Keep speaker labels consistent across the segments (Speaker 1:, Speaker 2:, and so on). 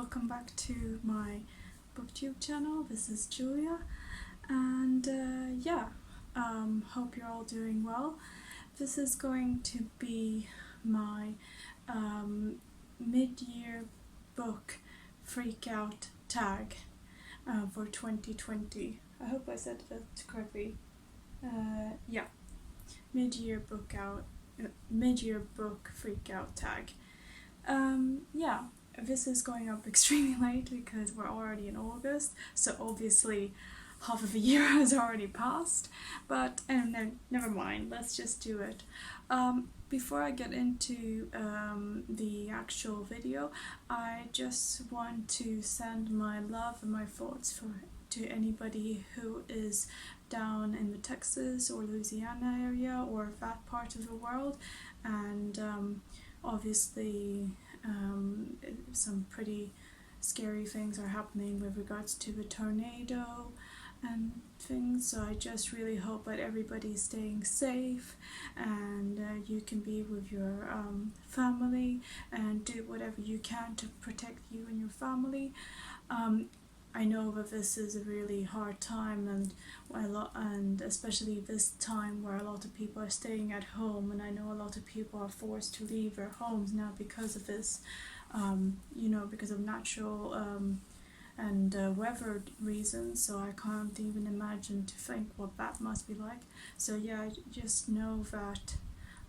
Speaker 1: welcome back to my Booktube channel. This is Julia, and hope you're all doing well. This is going to be my mid-year book freakout tag for 2020. I hope I said that correctly. Mid-year book freakout tag. This is going up extremely late because we're already in August, so obviously half of the year has already passed, but never mind, let's just do it. Before I get into the actual video, I just want to send my love and my thoughts to anybody who is down in the Texas or Louisiana area or that part of the world, and obviously some pretty scary things are happening with regards to the tornado and things, so I just really hope that everybody's staying safe and you can be with your family and do whatever you can to protect you and your family. I know that this is a really hard time, and especially this time where a lot of people are staying at home, and I know a lot of people are forced to leave their homes now because of this, because of natural and weather reasons, so I can't even imagine to think what that must be like. So yeah, just know that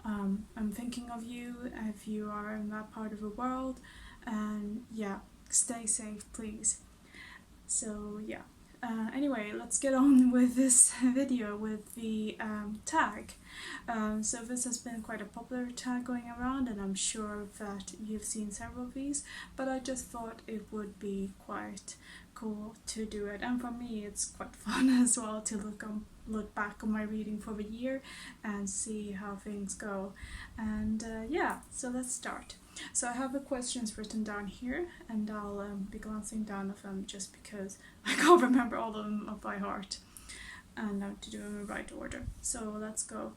Speaker 1: I'm thinking of you if you are in that part of the world, and yeah, stay safe please. So yeah, anyway, let's get on with this video with the tag. So this has been quite a popular tag going around, and I'm sure that you've seen several of these, but I just thought it would be quite cool to do it, and for me it's quite fun as well to look back on my reading for the year and see how things go. And so let's start. So I have the questions written down here, and I'll be glancing down at them just because I can't remember all of them by heart and how to do them in the right order. So let's go.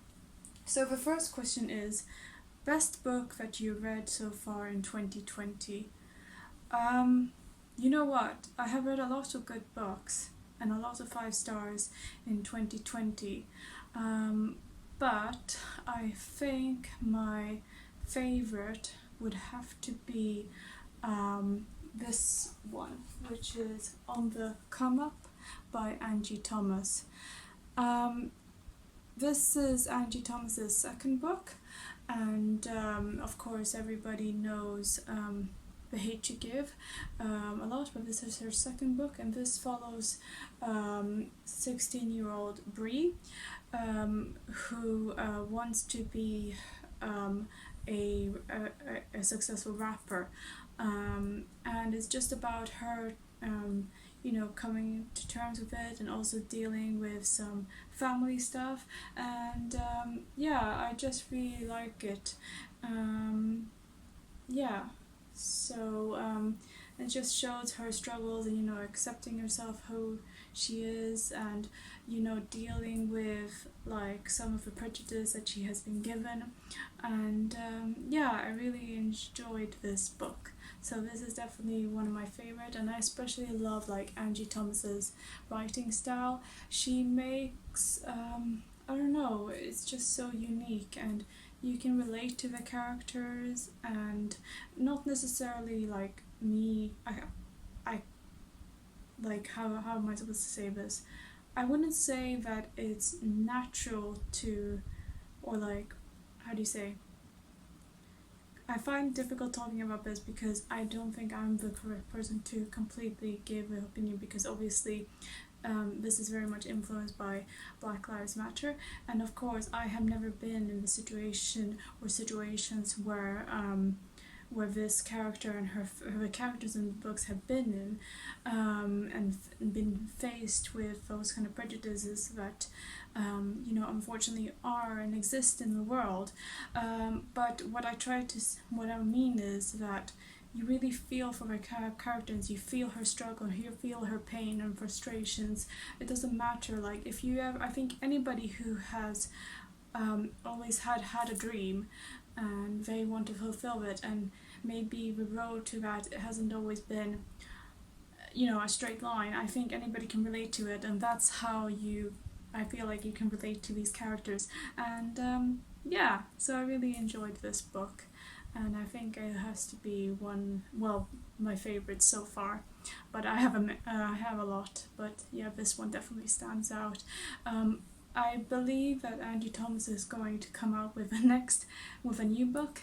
Speaker 1: So the first question is, best book that you read so far in 2020? You know what? I have read a lot of good books and a lot of 5 stars in 2020, but I think my favorite would have to be this one, which is On the Come Up by Angie Thomas. This is Angie Thomas's second book, and of course everybody knows The Hate You Give a lot, but this is her second book, and this follows 16-year-old Bree, who wants to be a successful rapper, and it's just about her coming to terms with it and also dealing with some family stuff, and I just really like it. So it just shows her struggles and accepting herself who she is, and dealing with like some of the prejudice that she has been given, and I really enjoyed this book. So this is definitely one of my favorite, and I especially love like Angie Thomas's writing style. She makes I don't know, it's just so unique, and you can relate to the characters, and not necessarily like me. I like, how am I supposed to say this? I wouldn't say that it's natural to, or like, how do you say? I find it difficult talking about this because I don't think I'm the correct person to completely give an opinion, because obviously this is very much influenced by Black Lives Matter, and of course I have never been in the situation or situations where this character and her characters in the books have been in, and been faced with those kind of prejudices that unfortunately are and exist in the world. But what I mean is that you really feel for her characters, you feel her struggle, you feel her pain and frustrations. It doesn't matter, like, if you ever, I think anybody who has always had a dream and they want to fulfill it, and maybe the road to that hasn't always been, you know, a straight line. I think anybody can relate to it, and that's how I feel like you can relate to these characters. And yeah, so I really enjoyed this book, and I think it has to be my favorite so far. But I have a lot, but yeah, this one definitely stands out. I believe that Angie Thomas is going to come out with a new book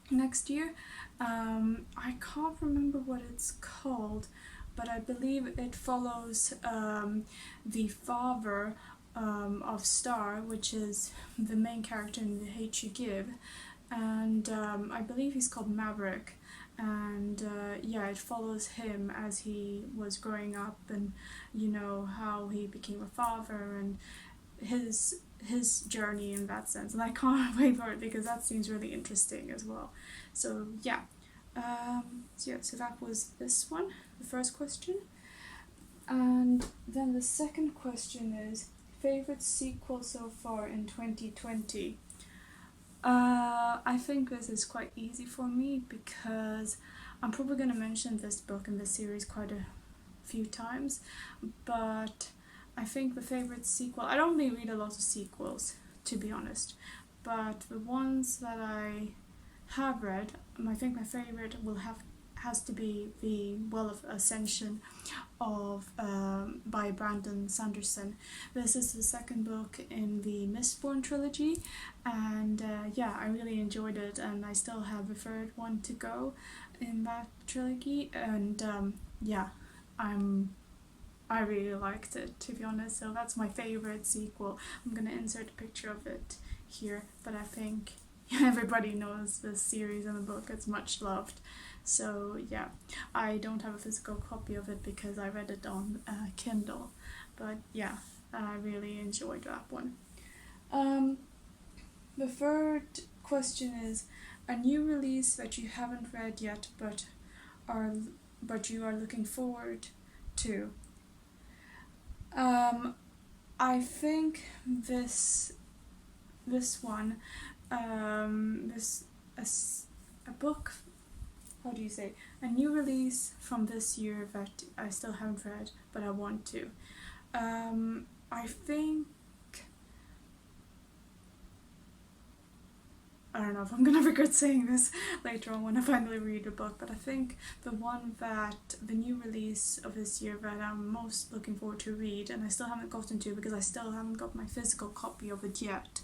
Speaker 1: next year. I can't remember what it's called, but I believe it follows the father of Star, which is the main character in The Hate You Give, and I believe he's called Maverick. And yeah, it follows him as he was growing up, and you know how he became a father and his journey in that sense. And I can't wait for it because that seems really interesting as well. So yeah, so that was this one, the first question. And then the second question is favorite sequel so far in 2020. I think this is quite easy for me because I'm probably going to mention this book in this series quite a few times, but I think the favorite sequel, I don't really read a lot of sequels, to be honest, but the ones that I have read, I think my favorite has to be the Well of Ascension by Brandon Sanderson. This is the second book in the Mistborn trilogy, and yeah, I really enjoyed it, and I still have the third one to go in that trilogy, and yeah, I really liked it, to be honest, so that's my favorite sequel. I'm gonna insert a picture of it here, but I think everybody knows this series and the book, it's much loved. So yeah, I don't have a physical copy of it because I read it on Kindle, but yeah, I really enjoyed that one. The third question is a new release that you haven't read yet but you are looking forward to. I think this one, a book, how do you say, a new release from this year that I still haven't read but I want to. I think, I don't know if I'm gonna regret saying this later on when I finally read the book, but I think the new release of this year that I'm most looking forward to read, and I still haven't gotten to because I still haven't got my physical copy of it yet,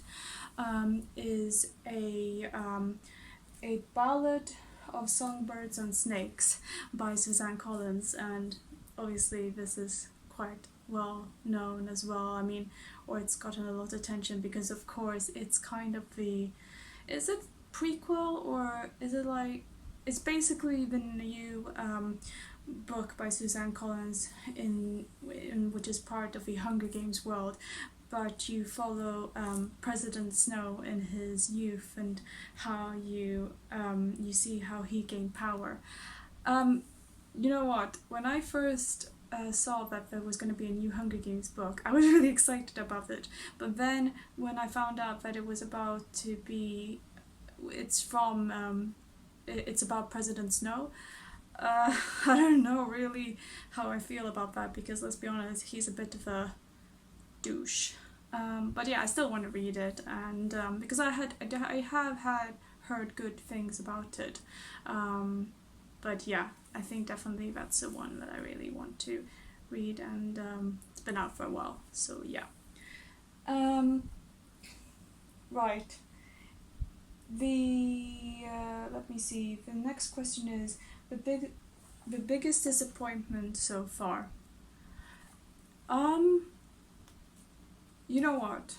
Speaker 1: is a ballad of Songbirds and Snakes by Suzanne Collins, and obviously this is quite well known as well. I mean, or it's gotten a lot of attention because of course it's kind of is it prequel or is it like, it's basically the new book by Suzanne Collins in which is part of the Hunger Games world, but you follow President Snow in his youth and how you see how he gained power. You know what? When I first saw that there was going to be a new Hunger Games book, I was really excited about it. But then when I found out that it was about to be, it's about President Snow, I don't know really how I feel about that because let's be honest, he's a bit of a douche. But yeah, I still want to read it, and because I have heard good things about it. But yeah, I think definitely that's the one that I really want to read, and it's been out for a while, so yeah. Right. Let me see. The next question is the biggest disappointment so far. You know what?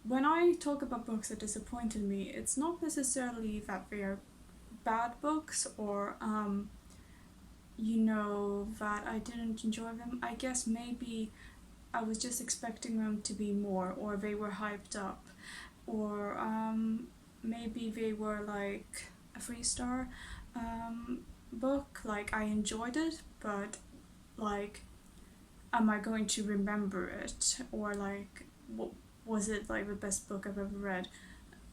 Speaker 1: When I talk about books that disappointed me, it's not necessarily that they are bad books or that I didn't enjoy them. I guess maybe I was just expecting them to be more, or they were hyped up, or maybe they were like a 3-star book, like I enjoyed it, but like, am I going to remember it, or like was it like the best book I've ever read?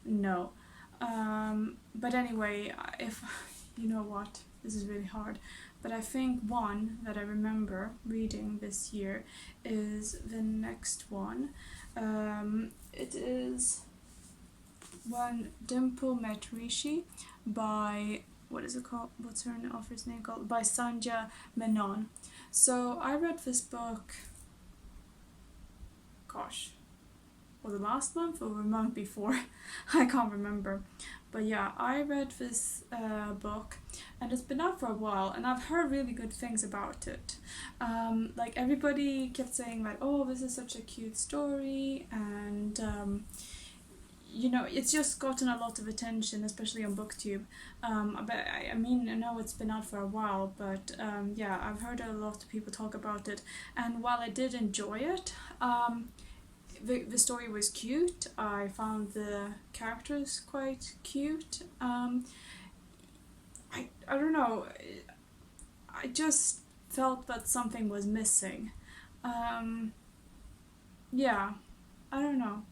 Speaker 1: No. But anyway, if you know what, this is really hard, but I think one that I remember reading this year is the next one. It is When Dimple Met Rishi by, what is it called? What's her author's name called? By Sanja Menon. So I read this book, gosh, was it last month or the month before? I can't remember. But yeah, I read this book, and it's been out for a while, and I've heard really good things about it. Like everybody kept saying that, oh, this is such a cute story, and you know, it's just gotten a lot of attention, especially on Booktube. But I mean, I know it's been out for a while, but yeah, I've heard a lot of people talk about it, and while I did enjoy it, the story was cute. I found the characters quite cute. I don't know. I just felt that something was missing. Yeah, I don't know.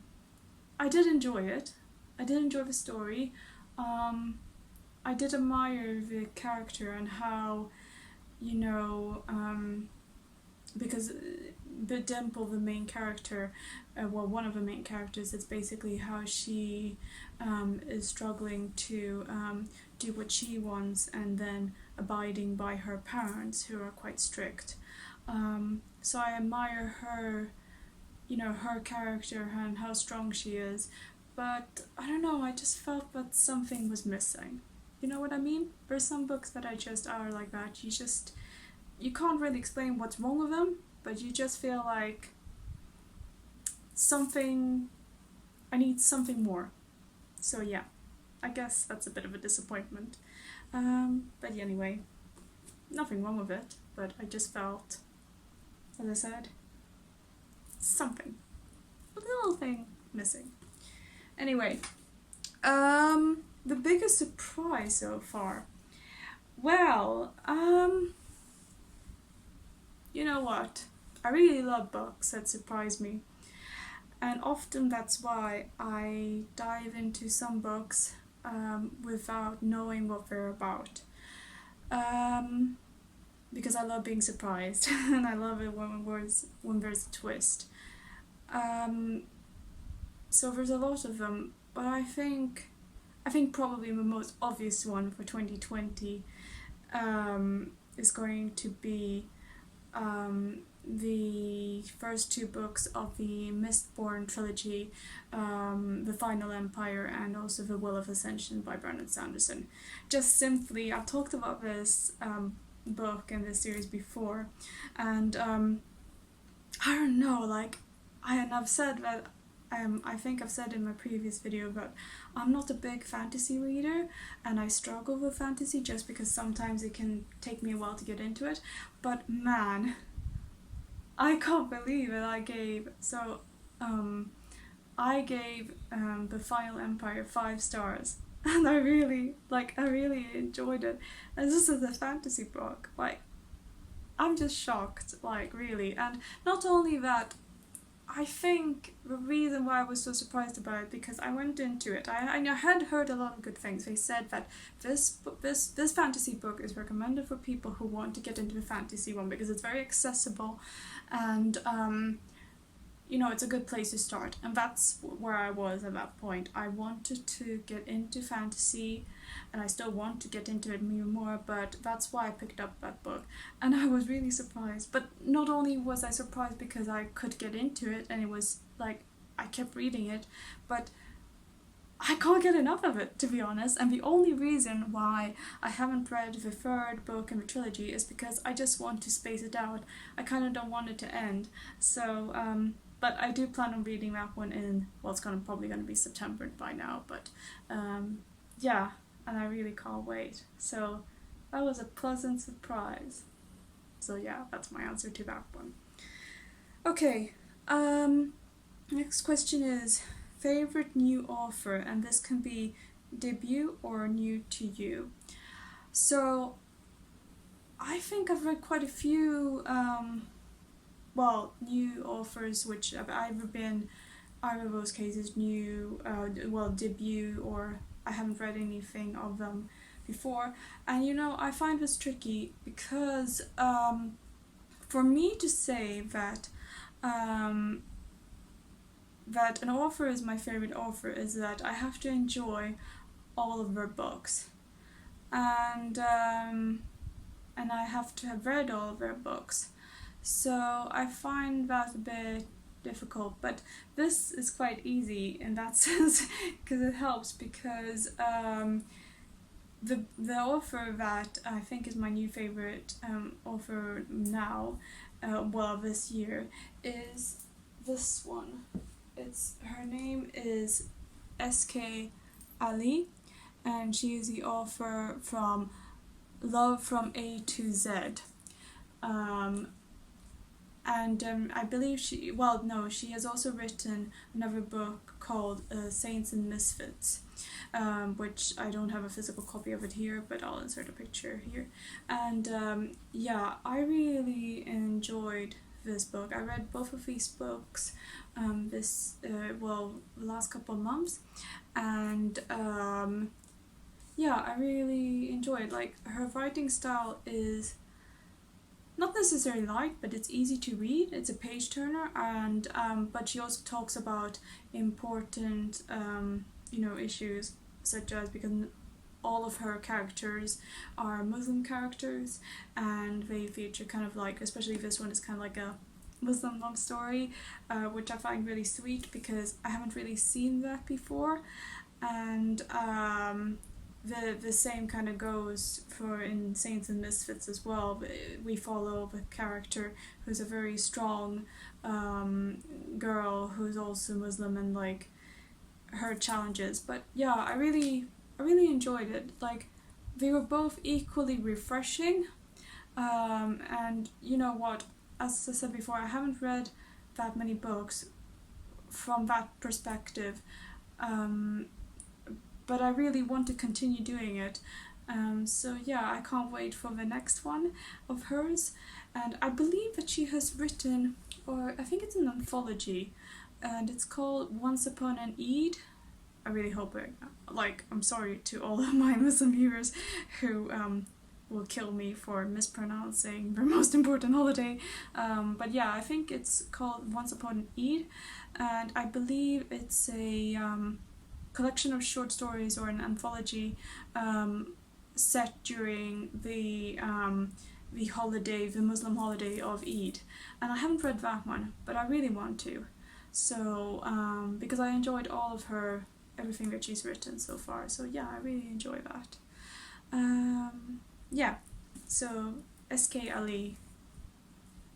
Speaker 1: I did enjoy it. I did enjoy the story. I did admire the character and how, you know, because the Dimple, the main character, well, one of the main characters, it's basically how she is struggling to do what she wants and then abiding by her parents, who are quite strict. So I admire her, you know, her character and how strong she is, but I don't know, I just felt that something was missing. You know what I mean? There's some books that I just are like that. You can't really explain what's wrong with them, but you just feel like I need something more. So yeah, I guess that's a bit of a disappointment. But anyway, nothing wrong with it, but I just felt, as I said, something, a little thing missing. Anyway, the biggest surprise so far. Well, you know what? I really love books that surprise me. And often that's why I dive into some books without knowing what they're about. Because I love being surprised and I love it when there's a twist. So there's a lot of them, but I think probably the most obvious one for 2020 is going to be the first two books of the Mistborn trilogy, The Final Empire and also The Will of Ascension by Brandon Sanderson. Just simply, I've talked about this book and this series before, and I don't know, like, I've said that I think I've said in my previous video that I'm not a big fantasy reader, and I struggle with fantasy just because sometimes it can take me a while to get into it, but man, I can't believe it. I gave The Final Empire 5 stars, and I really enjoyed it. And this is a fantasy book, like, I'm just shocked, like, really. And not only that, I think the reason why I was so surprised about it, because I went into it, I had heard a lot of good things. They said that this fantasy book is recommended for people who want to get into the fantasy one because it's very accessible, and you know, it's a good place to start. And that's where I was at that point. I wanted to get into fantasy, and I still want to get into it more, but that's why I picked up that book. And I was really surprised. But not only was I surprised because I could get into it, and it was like, I kept reading it, but I can't get enough of it, to be honest. And the only reason why I haven't read the third book in the trilogy is because I just want to space it out. I kind of don't want it to end. So, but I do plan on reading that one in, well, it's probably going to be September by now, but yeah, and I really can't wait. So that was a pleasant surprise. So yeah, that's my answer to that one. Okay, next question is favorite new author, and this can be debut or new to you. So I think I've read quite a few new authors which have either been either of those cases new, debut, or I haven't read anything of them before. And I find this tricky because for me to say that that an author is my favorite author is that I have to enjoy all of their books, and I have to have read all of their books. So I find that a bit difficult, but this is quite easy in that sense because it helps because the author that I think is my new favorite author now, this year, is this one. Her name is S.K. Ali, and she is the author from Love from A to Z. I believe she has also written another book called Saints and Misfits, which I don't have a physical copy of it here, but I'll insert a picture here. And I really enjoyed this book. I read both of these books the last couple of months, and I really enjoyed. Like, her writing style is not necessarily light, but it's easy to read. It's a page turner, and but she also talks about important issues, such as because all of her characters are Muslim characters, and they feature kind of like, especially this one is kind of like a Muslim love story, which I find really sweet because I haven't really seen that before. And the same kind of goes for in Saints and Misfits as well. We follow the character who's a very strong girl who's also Muslim, and like her challenges. But yeah, I really enjoyed it. Like, they were both equally refreshing, and you know what, as I said before, I haven't read that many books from that perspective, but I really want to continue doing it. So yeah, I can't wait for the next one of hers. And I believe that she has written, or I think it's an anthology, and it's called Once Upon an Eid. I really hope it, I'm sorry to all of my Muslim viewers who will kill me for mispronouncing their most important holiday. But yeah, I think it's called Once Upon an Eid, and I believe it's a collection of short stories or an anthology set during the holiday, the Muslim holiday of Eid. And I haven't read that one, but I really want to. So because I enjoyed all of everything that she's written so far. So yeah, I really enjoy that. So S.K. Ali,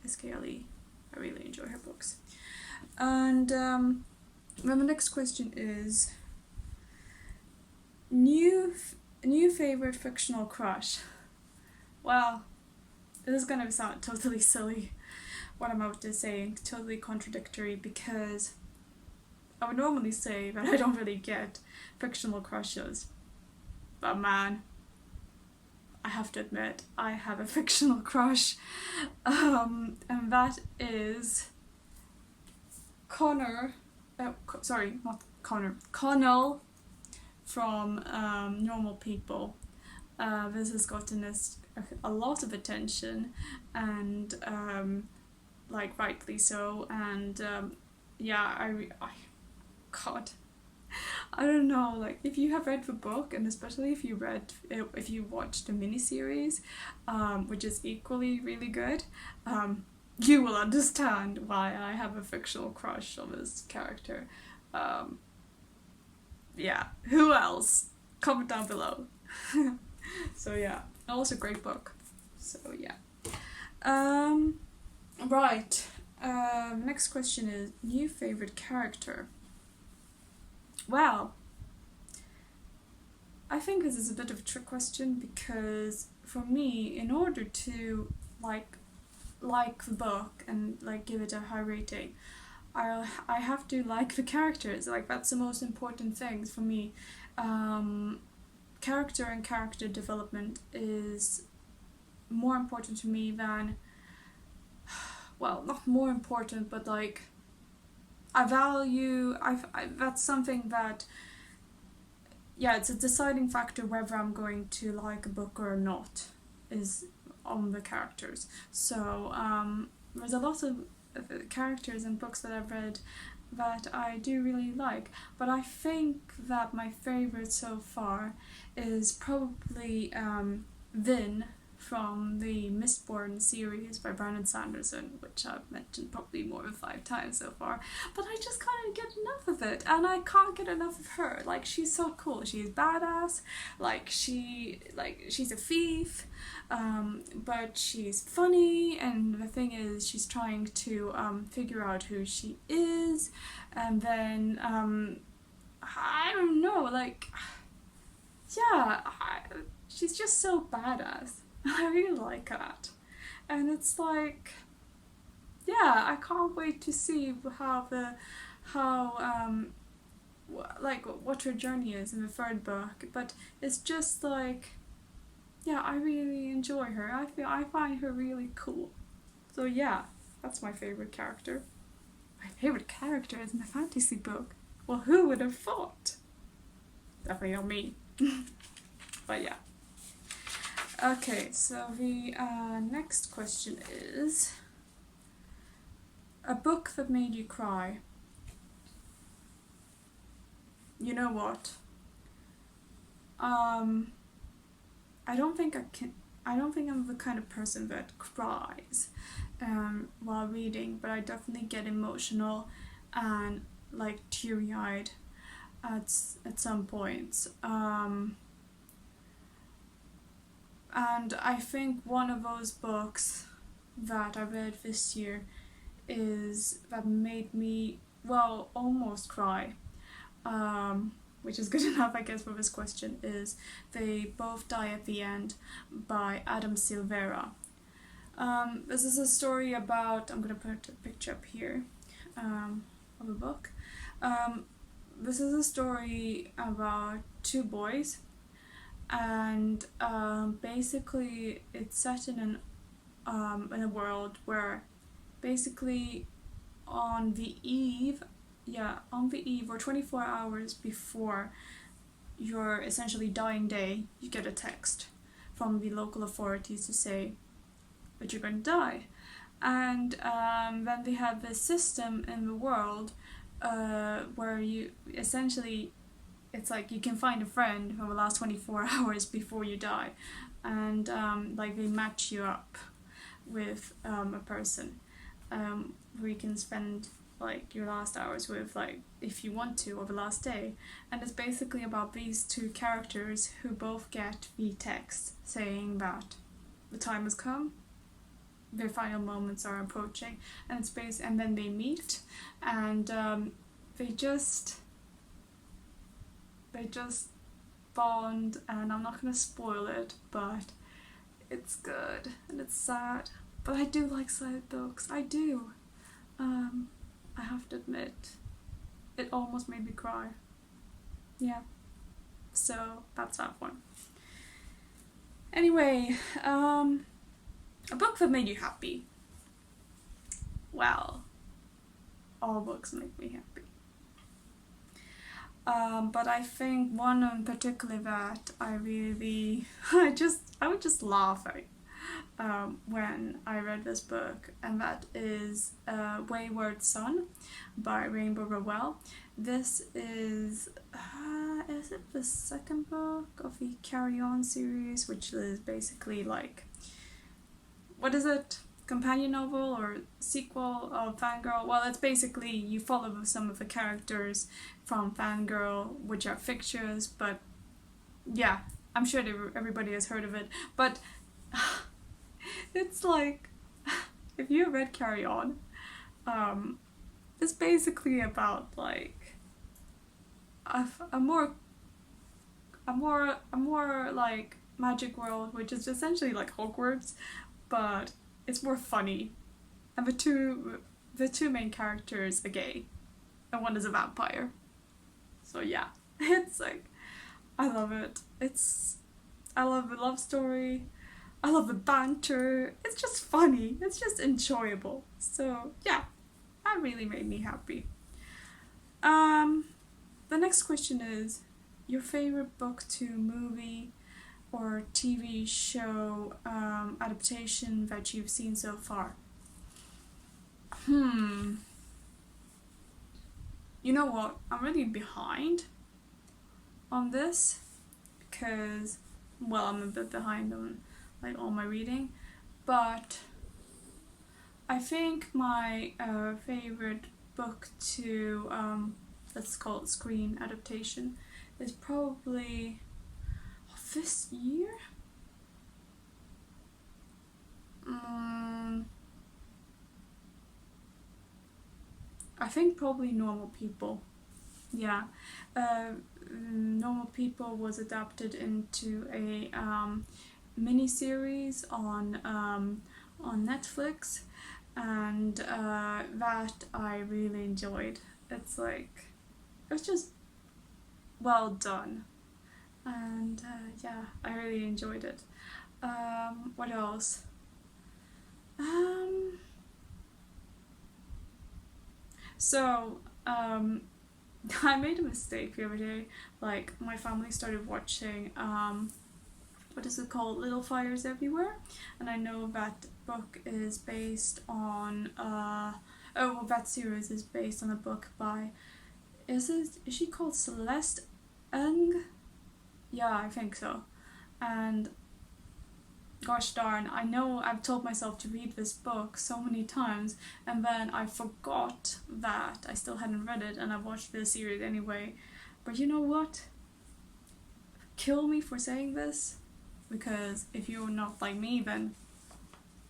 Speaker 1: I really enjoy her books. And then the next question is new favorite fictional crush. Well, this is gonna sound totally silly what I'm about to say, totally contradictory, because I would normally say that I don't really get fictional crushes, but man, I have to admit, I have a fictional crush, and that is Connell from Normal People. This has gotten us a lot of attention, and rightly so. And God, I don't know. If you have read the book, and especially if you watched the miniseries, which is equally really good, you will understand why I have a fictional crush on this character. Who else? Comment down below. So yeah, also a great book. So yeah. Right. Next question is new favorite character. Well, I think this is a bit of a trick question, because for me, in order to like the book and give it a high rating, I have to like the characters. That's the most important thing for me. Character and character development is more important to me than, well, not more important, but that's something that, yeah, it's a deciding factor whether I'm going to like a book or not, is on the characters. So there's a lot of characters in books that I've read that I do really like, but I think that my favorite so far is probably Vin from the Mistborn series by Brandon Sanderson, which I've mentioned probably more than 5 times so far, but I just can't get enough of it, and I can't get enough of her. Like, she's so cool, she's badass, she's a thief, but she's funny, and the thing is, she's trying to figure out who she is, and then, I don't know, like, yeah, she's just so badass. I really like that. And it's like, yeah, I can't wait to see what her journey is in the 3rd book. But it's just like, yeah, I really enjoy her. I find her really cool. So yeah, that's my favorite character. My favorite character is in a fantasy book. Well, who would have thought? Definitely not me. But yeah. Okay, so the next question is a book that made you cry. You know what? I don't think I'm the kind of person that cries while reading, but I definitely get emotional and like teary-eyed at some points. And I think one of those books that I read this year that made me, well, almost cry, which is good enough, I guess, for this question, is They Both Die at the End by Adam Silvera. This is a story about, I'm going to put a picture up here of a book. This is a story about 2 boys, and basically it's set in a world where basically on the eve or 24 hours before your essentially dying day, you get a text from the local authorities to say that you're going to die. And then they have this system in the world where you essentially, it's like you can find a friend for the last 24 hours before you die, and like they match you up with a person where you can spend like your last hours with, like, if you want to, or the last day. And it's basically about these 2 characters who both get the text saying that the time has come, their final moments are approaching, and it's and then they meet, and they just bond, and I'm not gonna spoil it, but it's good and it's sad. But I do like sad books. I do. I have to admit, it almost made me cry. Yeah. So that's that one. Anyway, a book that made you happy. Well, all books make me happy. But I think one in particular that I really, I was just laughing when I read this book, and that is Wayward Son by Rainbow Rowell. This is it the 2nd book of the Carry On series, which is basically like, what is it? Companion novel or sequel of Fangirl? Well, it's basically you follow some of the characters from Fangirl, which are fictitious, but yeah, I'm sure everybody has heard of it. But it's like, if you read Carry On, it's basically about like a more like magic world, which is essentially like Hogwarts, but it's more funny, and the two main characters are gay, and one is a vampire. So yeah, it's like, I love it. I love the love story. I love the banter. It's just funny. It's just enjoyable. So yeah, that really made me happy. Um, the next question is your favorite book to movie or TV show adaptation that you've seen so far? You know what? I'm really behind on this because, well, I'm a bit behind on like all my reading, but I think my favorite book to let's call it screen adaptation is probably this year. I think probably Normal People. Yeah, Normal People was adapted into a mini series on Netflix, and that I really enjoyed. It's like it's just well done, and yeah, I really enjoyed it. What else? Um, so I made a mistake the other day. Like my family started watching what is it called, Little Fires Everywhere, and I know that book is based on that series is based on a book by is she called Celeste Ng? Yeah, I think so. And gosh darn, I know I've told myself to read this book so many times, and then I forgot that I still hadn't read it, and I watched the series anyway. But you know what? Kill me for saying this, because if you're not like me, then,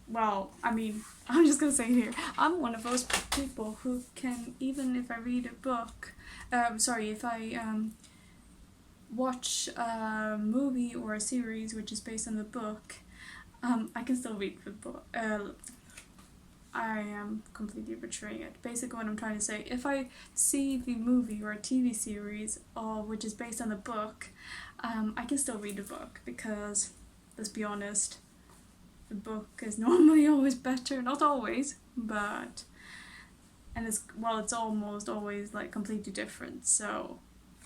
Speaker 1: well, I mean, I'm just gonna say here, I'm one of those people who can, even if I read a book, if I watch a movie or a series which is based on the book, I can still read the book. I am completely butchering it. Basically, what I'm trying to say, if I see the movie or a TV series which is based on the book, I can still read the book because, let's be honest, the book is normally always better. Not always, but it's almost always like completely different. So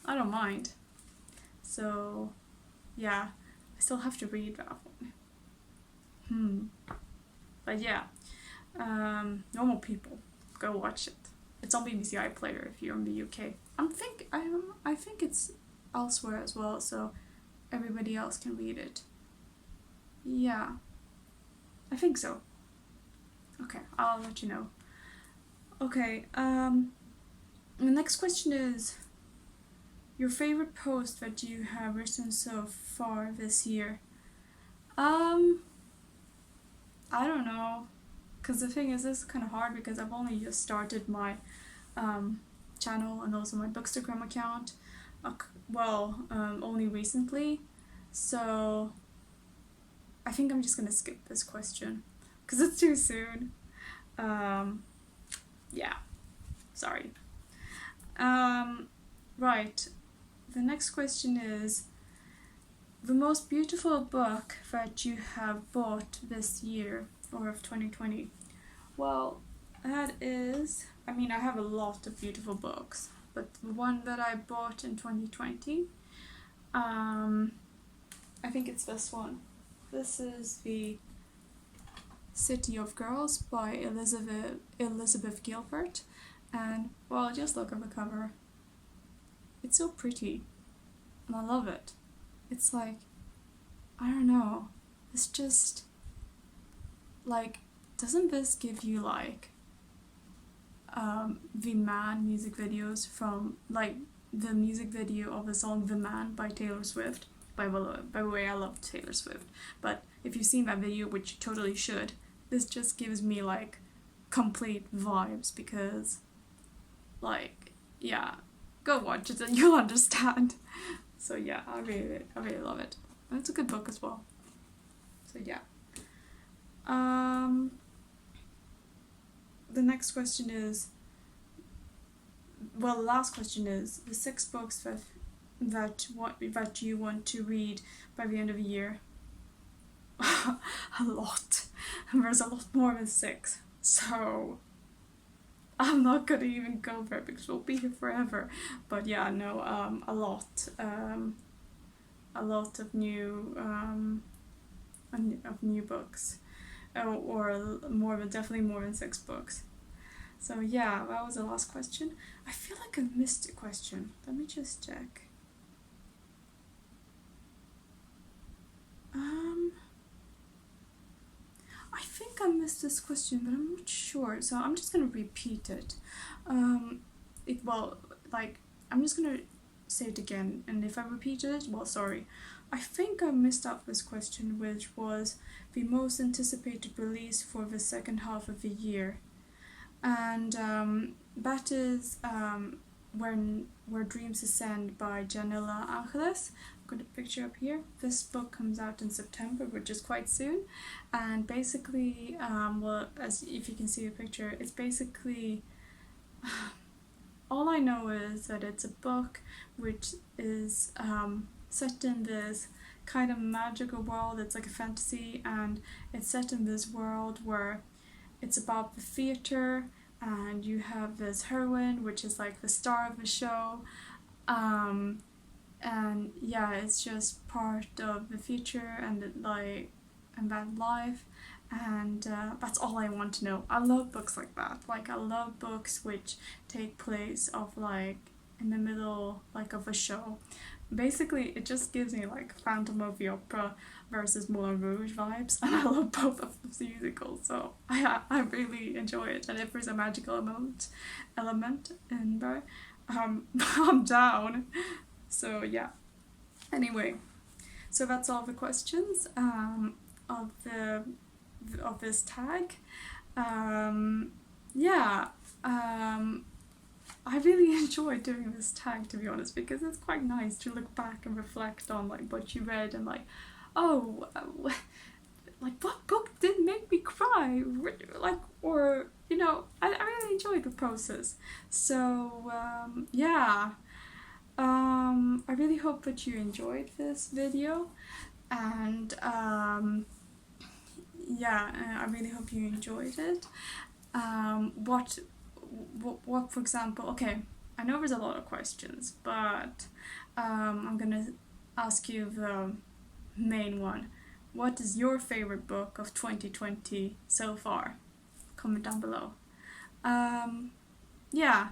Speaker 1: I don't mind. So yeah, I still have to read that one. But yeah. Normal People, go watch it. It's on BBC iPlayer if you're in the UK. I think it's elsewhere as well, so everybody else can read it. Yeah, I think so. Okay, I'll let you know. Okay, the next question is your favorite post that you have written so far this year. I don't know. Because the thing is, this is kind of hard because I've only just started my channel and also my Bookstagram account, only recently. So I think I'm just gonna skip this question because it's too soon. Yeah, sorry. Right, the next question is the most beautiful book that you have bought this year or of 2020. Well, that is, I mean, I have a lot of beautiful books, but the one that I bought in 2020, I think it's this one. This is the City of Girls by Elizabeth Gilbert, and well, just look at the cover. It's so pretty, and I love it. It's like, I don't know, it's just like, doesn't this give you like the Man music videos from like the music video of the song The Man by Taylor Swift? By the way, I love Taylor Swift, but if you've seen that video, which you totally should, this just gives me like complete vibes because, like, yeah, go watch it and you'll understand. So yeah, I really love it. And it's a good book as well. So yeah. The next question is, well, the last question is the 6 books that you want to read by the end of the year. A lot. There's a lot more than 6. So I'm not gonna even go there because we'll be here forever. But yeah, no, a lot of new books, or more than definitely more than 6 books. So yeah, that was the last question. I feel like I missed a question. Let me just check. I think I missed this question, but I'm not sure. So I'm just gonna repeat it. I'm just gonna say it again, and if I repeat it, well, sorry. I think I missed out this question, which was the most anticipated release for the second half of the year, and that is Where Dreams Ascend by Janela Angeles. I've got a picture up here. This book comes out in September, which is quite soon, and basically, well, as if you can see the picture, it's basically all I know is that it's a book which is set in this kind of magical world. It's like a fantasy, and it's set in this world where it's about the theater, and you have this heroine, which is like the star of the show. And yeah, it's just part of the future and that life, and that's all I want to know. I love books like that. Like, I love books which take place of like in the middle like of a show. Basically, it just gives me like Phantom of the Opera versus Moulin Rouge vibes, and I love both of the musicals, so I really enjoy it. And if there's a magical element in there, I'm down. So yeah. Anyway, so that's all the questions of this tag. Yeah. I really enjoy doing this tag, to be honest, because it's quite nice to look back and reflect on like what you read and like, oh, like what book did make me cry, like, or you know, I really enjoy the process. So yeah, I really hope that you enjoyed this video, and yeah, I really hope you enjoyed it. What, for example, okay, I know there's a lot of questions, but I'm gonna ask you the main one. What is your favorite book of 2020 so far? Comment down below. Yeah,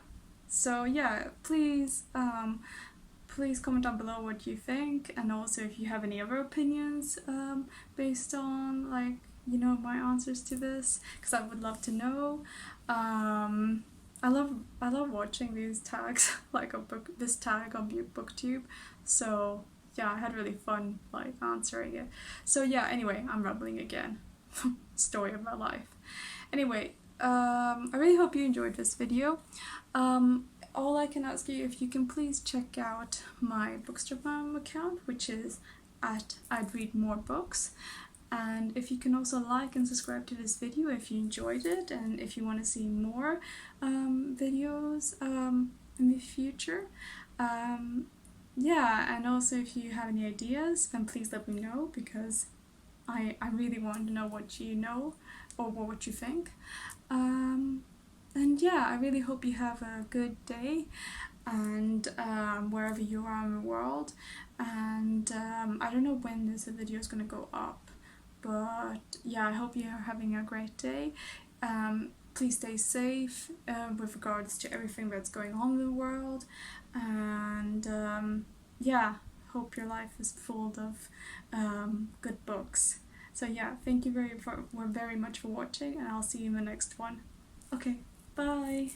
Speaker 1: so yeah, please comment down below what you think, and also if you have any other opinions based on like, you know, my answers to this, because I would love to know. I love watching these tags like this tag on Booktube. So yeah, I had really fun like answering it. So yeah, anyway, I'm rambling again. Story of my life. Anyway, I really hope you enjoyed this video. All I can ask you, if you can please check out my Bookstagram account, which is at I'd Read More Books. And if you can also like and subscribe to this video if you enjoyed it, and if you want to see more videos in the future. Yeah, and also if you have any ideas, then please let me know, because I really want to know what you know or what you think. And yeah, I really hope you have a good day, and wherever you are in the world. And I don't know when this video is going to go up, but yeah, I hope you're having a great day. Please stay safe with regards to everything that's going on in the world, and yeah, hope your life is full of good books. So yeah, thank you very much for watching, and I'll see you in the next one. Okay, bye!